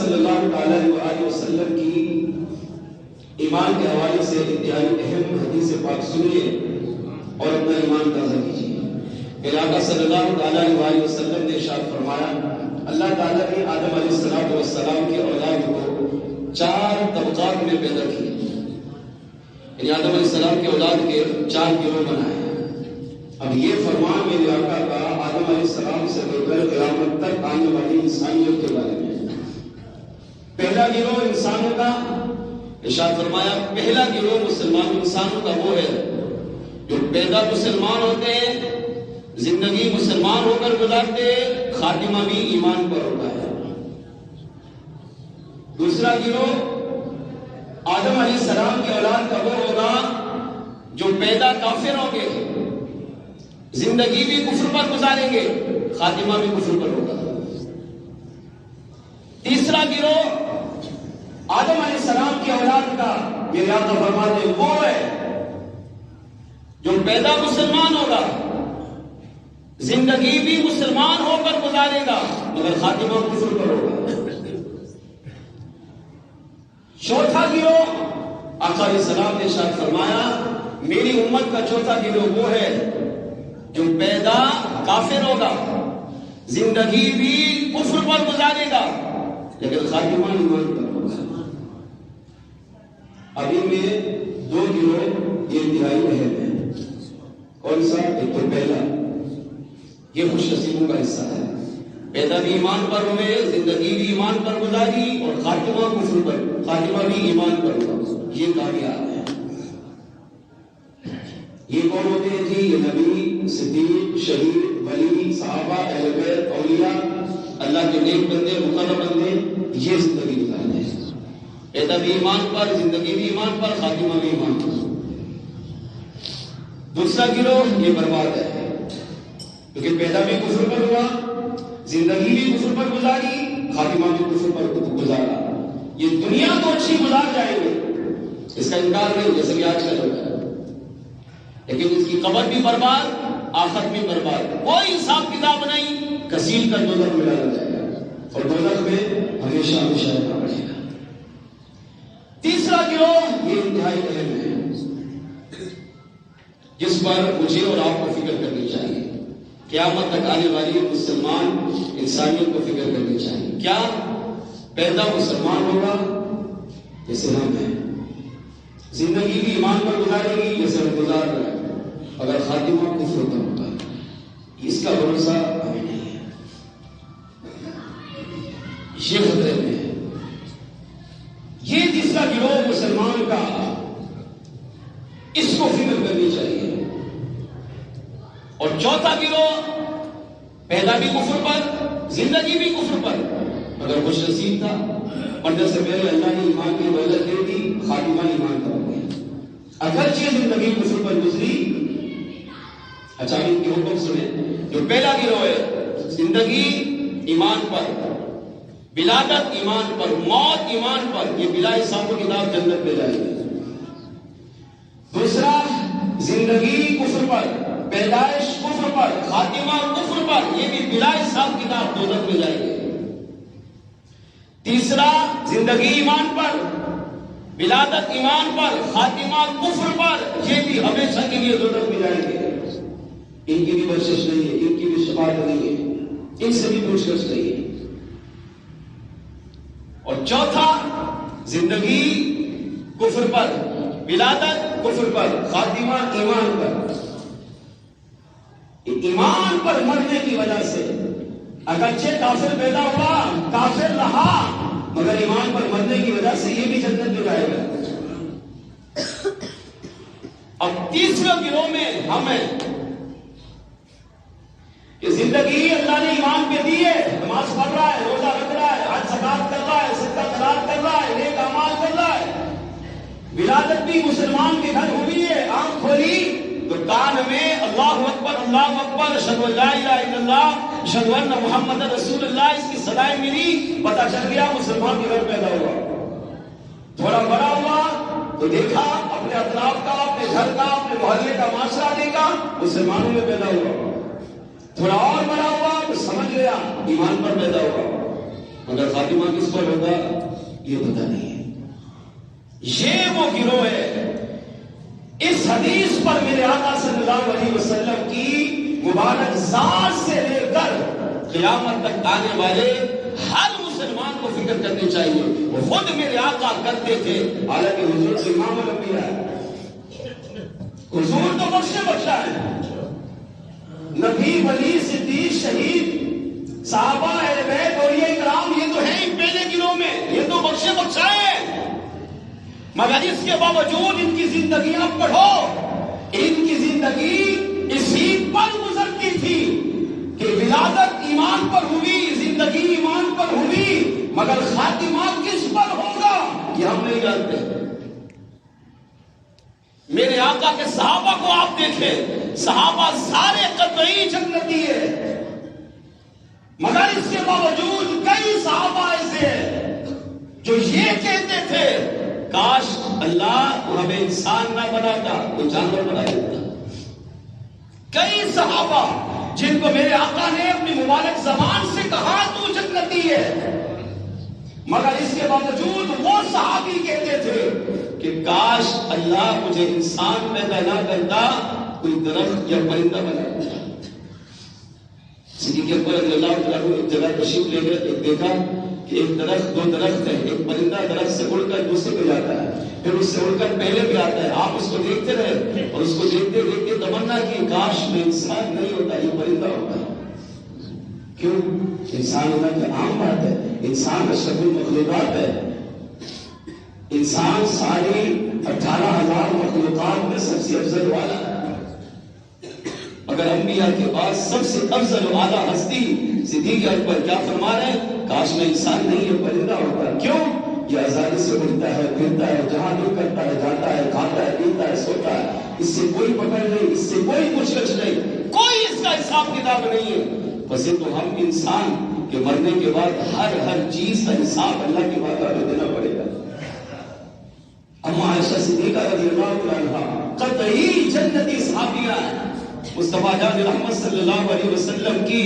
صلی اللہ علیہ وسلم کی ایمان کے حوالے سے انتہائی اہم حدیث پاک سنیے اور اپنا ایمان تازہ کیجیے۔ کہ آقا صلی اللہ علیہ وسلم نے ارشاد فرمایا، اللہ تعالیٰ نے آدم علیہ السلام کی اولاد کو 4 طبقات میں پیدا کیا، یعنی آدم علیہ السلام کی اولاد کے 4 گروہ بنائے۔ اب یہ فرمان میرے آقا کا آدم علیہ السلام سے لے کر قیامت تک آنے والی انسانیت کے بارے میں۔ پہلا گروہ انسانوں کا، ارشاد فرمایا پہلا گروہ مسلمان انسانوں کا وہ ہے جو پیدا مسلمان ہوتے ہیں، زندگی مسلمان ہو کر گزارتے، خاتمہ بھی ایمان پر ہوتا ہے۔ دوسرا گروہ آدم علیہ السلام کی اولاد کا وہ ہوگا جو پیدا کافر ہوں گے، زندگی بھی کفر پر گزاریں گے، خاتمہ بھی کفر پر ہوگا۔ تیسرا گروہ آدم علیہ السلام کی اولاد کا میرے آقا فرماتے وہ ہے جو پیدا مسلمان ہوگا، زندگی بھی مسلمان ہو کر گزارے گا، مگر خاتمہ کفر پر ہوگا۔ چوتھا گروہ آقا علیہ السلام نے ارشاد فرمایا میری امت کا چوتھا گروہ وہ ہے جو پیدا کافر ہوگا، زندگی بھی کفر پر گزارے گا، لیکن خاتمہ ایمان پر ہوگا۔ اب ان میں 2 گروہ یہ انتہائی اہم ہیں۔ کون سا؟ ایک تو پہلا، یہ خوش نصیبوں کا حصہ ہے، پیدا بھی ایمان پر ہوئے، زندگی بھی ایمان پر گزاری اور خاتمہ کفر پر، خاتمہ بھی ایمان پر ہوا، یہ کامیاب ہے۔ یہ کون ہوتے ہیں جی؟ یہ نبی، صدیق، شہید، ولی، صحابہ، اہل بیت، اولیاء، اللہ کے نیک بندے، مقرب بندے، یہ زندگی گزارتے ہیں، پیدا بھی ایمان پر، زندگی بھی ایمان پر، خاتمہ بھی ایمان پر۔ دوسرا گروہ یہ برباد ہے، کیونکہ پیدا بھی کفر پر ہوا، زندگی بھی کفر پر گزاری، خاتمہ بھی کفر پر گزارا۔ یہ دنیا تو اچھی گزار جائیں گے، اس کا انکار نہیں، جیسے کہ آج کل ہوتا ہے، لیکن اس کی قبر بھی برباد، آخرت بھی برباد، کوئی حساب کتاب نہیں، کسیل کر دوزخ میں ڈالا جائے گا اور دوزخ میں ہمیشہ ہمیشہ رہنا پڑے گا۔ تیسرا گروہ یہ انتہائی اہم ہے، جس پر مجھے اور آپ کو فکر کرنی چاہیے، قیامت تک آنے والی مسلمان انسانیت کو فکر کرنی چاہیے۔ کیا پیدا مسلمان ہوگا جیسے ہم ہیں، زندگی بھی ایمان پر گزارے گی جیسے ہم گزار رہے ہیں، اگر خاتمہ کفر پر ہوگا، اس کا بھروسہ ہمیں نہیں ہے، یہ خطرے میں ہے۔ یہ تیسرا گروہ مسلمان کا، اس کو فکر کرنی چاہیے۔ اور چوتھا گروہ پیدا بھی کفر پر، زندگی بھی کفر پر، مگر خوش نصیب تھا، مرنے سے پہلے اللہ نے ایمان کی دولت دے دی، خاتمہ ایمان پر ہو گیا، اگرچہ زندگی کفر پر گزری۔ اچھا ان کے حکم سنیں، جو پہلا گروہ ہے زندگی ایمان پر، ولادت ایمان پر، موت ایمان پر، یہ بلا حساب و کتاب جنت میں جائے گی۔ دوسرا زندگی کفر پر، پیدائش کفر پر، خاتمہ کفر پر، یہ بھی بلا حساب کتاب دوزخ میں جائے گی۔ تیسرا زندگی ایمان پر، ولادت ایمان پر، خاتمہ کفر پر، یہ بھی ہمیشہ کے لیے دوزخ میں جائیں گے، ان کی بھی بخشش نہیں ہے، ان کی بھی شفاعت نہیں ہے، ان سے بھی پوچھ گچھ نہیں ہے۔ اور چوتھا زندگی کفر پر، ولادت کفر پر، خاتمہ ایمان پر۔ ایمان پر مرنے کی وجہ سے اگرچہ کافر پیدا ہوا، کافر رہا، مگر ایمان پر مرنے کی وجہ سے یہ بھی جنت میں جائے گا۔ اب تیسرے گروہ میں ہم ہیں کہ زندگی اللہ نے ایمان پہ دی ہے، نماز پڑھ رہا ہے، روزہ رکھ رہا ہے، حج زکات کر رہا ہے، صدقہ خیرات کر رہا ہے، نیک اعمال کر رہا ہے، ولادت بھی مسلمان کے گھر ہوئی ہے، آنکھ کھولی تو کان میں اللہ اکبر اللہ اکبر، اشہدو ان لا الہ الا اللہ، اشہدو ان محمد رسول اللہ، اس کی صدائیں ملی، پتہ چل گیا مسلمان کے گھر پیدا ہوا۔ تھوڑا بڑا ہوا تو دیکھا اپنے اطراف کا، اپنے گھر کا، اپنے محلے کا، معاشرہ دیکھا، مسلمانوں میں پیدا ہوا۔ تھوڑا اور بڑا ہوا تو سمجھ گیا ایمان پر پیدا ہوا۔ مگر خاتمہ کس پر ہوگا یہ پتہ نہیں ہے۔ یہ وہ گروہ ہے، اس حدیث پر میرے آقا صلی اللہ علیہ وسلم کی مبارک ذات سے لے کر قیامت تک آنے والے ہر مسلمان کو فکر کرنی چاہیے۔ وہ خود میرے آقا کرتے تھے، حالانکہ حضور تو امام الانبیاء ہے، حضور تو بخشے بخشا ہے، نبی ولی صدیق شہید صحابہ اہل بیت اولیاء کرام یہ تو ہیں پہلے گروہ میں، یہ تو بخشے بخشائے ہیں، مگر اس کے باوجود ان کی زندگیاں پڑھو، ان کی زندگی اسی پر گزرتی تھی کہ ولادت ایمان پر ہوئی، زندگی ایمان پر ہوئی، مگر خاتمہ کس پر ہوگا یہ ہم نہیں جانتے۔ میرے آقا کے صحابہ کو آپ دیکھیں، صحابہ سارے قطعی جنتی ہے، مگر اس کے باوجود کئی صحابہ ایسے ہیں جو یہ کہتے تھے کاش اللہ ہمیں انسان نہ بناتا، کوئی جانور بنا دیتا۔ کئی صحابہ جن کو میرے آقا نے اپنی مبارک زبان سے کہا تو جنتی ہے، مگر اس کے باوجود وہ صحابی کہتے تھے کہ کاش اللہ مجھے انسان پیدا نہ کرتا، کوئی درخت یا پرندہ بنا دیتا۔ صدیق اکبر رضی اللہ عنہ ایک جگہ تشریف لے گئے، ایک دیکھا کہ ایک درخت، دو درخت ہیں، ایک پرندہ درخت سے اڑ کر دوسرے پہ جاتا ہے، پھر اس سے اڑ کر پہلے پہ آتا ہے۔ آپ اس کو دیکھتے رہے اور اس کو دیکھتے دیکھتے تمنا کی کاش میں انسان نہیں ہوتا، یہ پرندہ ہوتا۔ کیوں؟ انسان ہونا تو عام بات ہے، انسان اشرف المخلوقات ہے، انسان ساری 18,000 مخلوقات میں سب سے افضل والا ہے، مگر انبیاء کے بعد سب سے افضل و اعلیٰ ہستی صدیق اکبر کیا فرما رہے ہیں؟ کاش میں انسان نہیں ہے، پرندہ ہوتا۔ کیوں؟ یہ آزادی سے اڑتا ہے، پھرتا ہے، جہاں دل کرتا ہے جاتا ہے، کھاتا ہے، پیتا ہے، سوتا ہے، اس سے کوئی پکڑ نہیں، اس سے کوئی پوچھ گچھ نہیں، کوئی اس کا حساب کتاب نہیں ہے۔ بس یہ تو ہم انسان کے مرنے کے بعد ہر چیز کا حساب اللہ کے بارگاہ میں دینا پڑے گا۔ اما عائشہ صدیقہ رضی اللہ عنہا قطعی جنتی صحابیہ ہیں، مصطفیٰ جان رحمت صلی اللہ علیہ وسلم کی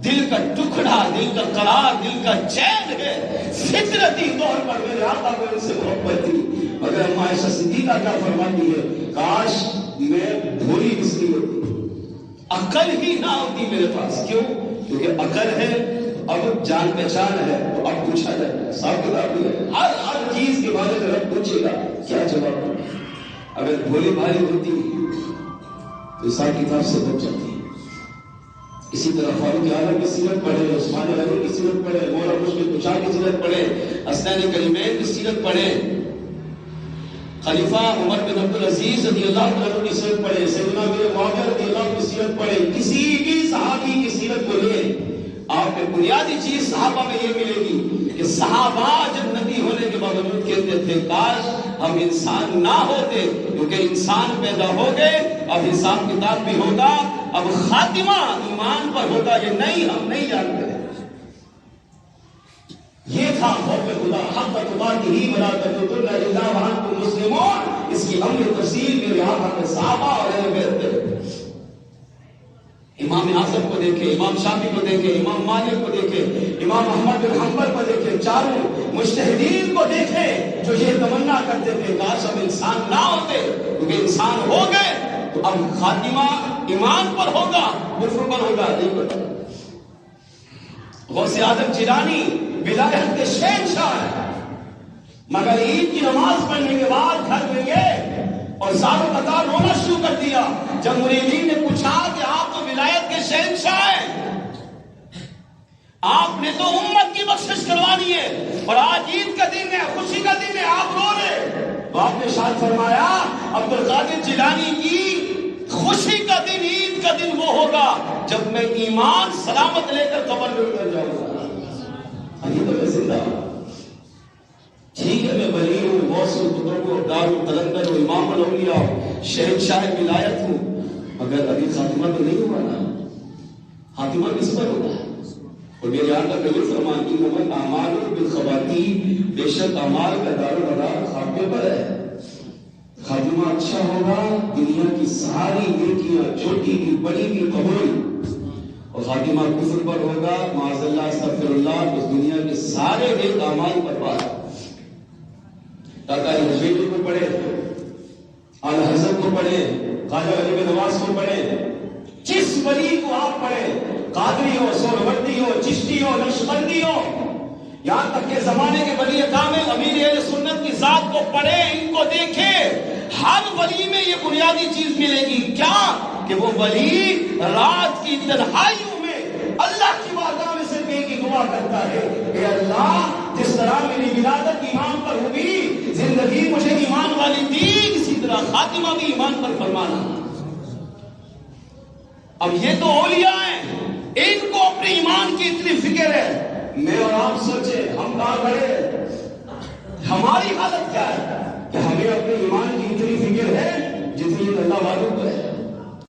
دل کا ٹکڑا، دل کا قرار، دل کا چین ہے، فطرتی طور پر میرے آقا کو ان سے محبت تھی، مگر اما عائشہ صدیقہ کیا فرماتی ہے؟ کاش میں بھولی اس لیے ہوتی، عقل ہی نہ ہوتی میرے پاس۔ کیوں؟ کیونکہ عقل ہے، اب جان پہچان ہے، تو اب پوچھا جائے، صاحب کتاب بھی ہے، ہر چیز کے بارے میں رب پوچھے گا، کیا جواب دوں؟ اگر بھولی بھالی ہوتی تو حساب کتاب سے بچ جاتی۔ اسی طرح فاروق اعظم کی سیرت پڑھے، عثمان غنی کی سیرت پڑھے، مولا مشکل کشا کی سیرت پڑھے، حسنین کریمین کی سیرت پڑھے، خلیفہ عمر بن عبدالعزیز رضی اللہ عنہ کی سیرت پڑھے، سیدنا امیر معاویہ رضی اللہ عنہ کی سیرت پڑھے، کسی بھی صحابی کی سیرت کو لے، آپ کو بنیادی چیز صحابہ میں یہ ملے گی کہ صحابہ جب نبی ہونے کے باوجود کہتے تھے کاش ہم انسان نہ ہوتے، کیونکہ انسان پیدا ہو گئے، اب حساب کتاب بھی ہوگا، اب خاتمہ ایمان پر ہوگا، یہ نہیں ہم نہیں جانتے۔ یہ تھا خوف خدا، حق تقاته ولا تموتن الا وانتم مسلمون۔ اس کی امر تفصیل میرے آقا کے صحابہ اور اہل بیت میں۔ امام اعظم کو دیکھیں، امام شافعی کو دیکھیں، امام مالک کو دیکھیں، امام احمد بن حنبل کو دیکھیں، چاروں مجتہدین کو دیکھیں جو یہ تمنا کرتے تھے کاش ہم انسان نہ ہوتے، کیونکہ انسان ہو گئے تو اب خاتمہ ایمان پر ہوگا، کفر پر ہوگا نہیں پتا۔ غوث اعظم جیلانی ولایت کے شہنشاہ ہیں، مگر عید کی نماز پڑھنے کے بعد گھر میں گئے اور زاروں قطار رونا شروع کر دیا۔ جب مریدین نے پوچھا کہ آپ تو ولایت کے شہنشاہ ہیں، آپ نے تو امت کی بخشش کروانی ہے اور آج عید کا دن ہے، خوشی کا دن ہے، آپ رو رہے، تو آپ نے ارشاد فرمایا عبدالقادر جیلانی کی خوشی کا دن، عید کا دن وہ ہوگا جب میں ایمان سلامت لے کر قبر میں اتر جاؤں گا۔ یہ تو میں زندہ ہوں، ٹھیک ہے میں ولی ہوں، غوث ہوں، قطب ہوں، ابدال ہوں، قلندر ہوں، امام الاولیاء ہوں، شہنشاہ ولایت ہوں، مگر ابھی خاتمہ تو نہیں ہوا نا۔ خاتمہ کس پر ہوتا ہے؟ اور میرے آقا کا یہ فرمان انما الاعمال بالخواتیم، بے شک اعمال کا دار و مدار خاتمے پر ہے۔ خاتمہ اچھا ہوگا، دنیا کی ساری نیکیاں چھوٹی بھی بڑی بھی قبول، اور خاتمہ کفر پر ہوگا، معاذ اللہ استغفر اللہ، اس دنیا کے سارے نیک اعمال برباد۔ داتا حجویری کو پڑھے، اعلی حضرت کو پڑھے، خواجہ غریب نواز کو پڑھے، جس ولی کو آپ پڑھیں، قادری ہو، سہروردی ہو، چشتی ہو، نقشبندی ہو، یہاں تک کہ زمانے کے ولی کامل امیر اہل سنت کی ذات کو پڑھیں، ان کو دیکھیں، ہر ولی میں یہ بنیادی چیز ملے گی کیا کہ وہ ولی رات کی تنہائیوں میں اللہ کی بارگاہ میں سے بے کی دعا کرتا ہے کہ اللہ جس طرح میری ولادت ایمان پر ہوئی، زندگی مجھے ایمان والی دی، اسی طرح خاتمہ بھی ایمان پر فرمانا۔ اب یہ تو اولیاء ہیں، ان کو اپنے ایمان کی اتنی فکر ہے، میں اور آپ سوچیں ہم کہاں کھڑے، ہماری حالت کیا ہے کہ ہمیں اپنے ایمان کی اتنی فکر ہے جتنی اللہ والوں کو ہے۔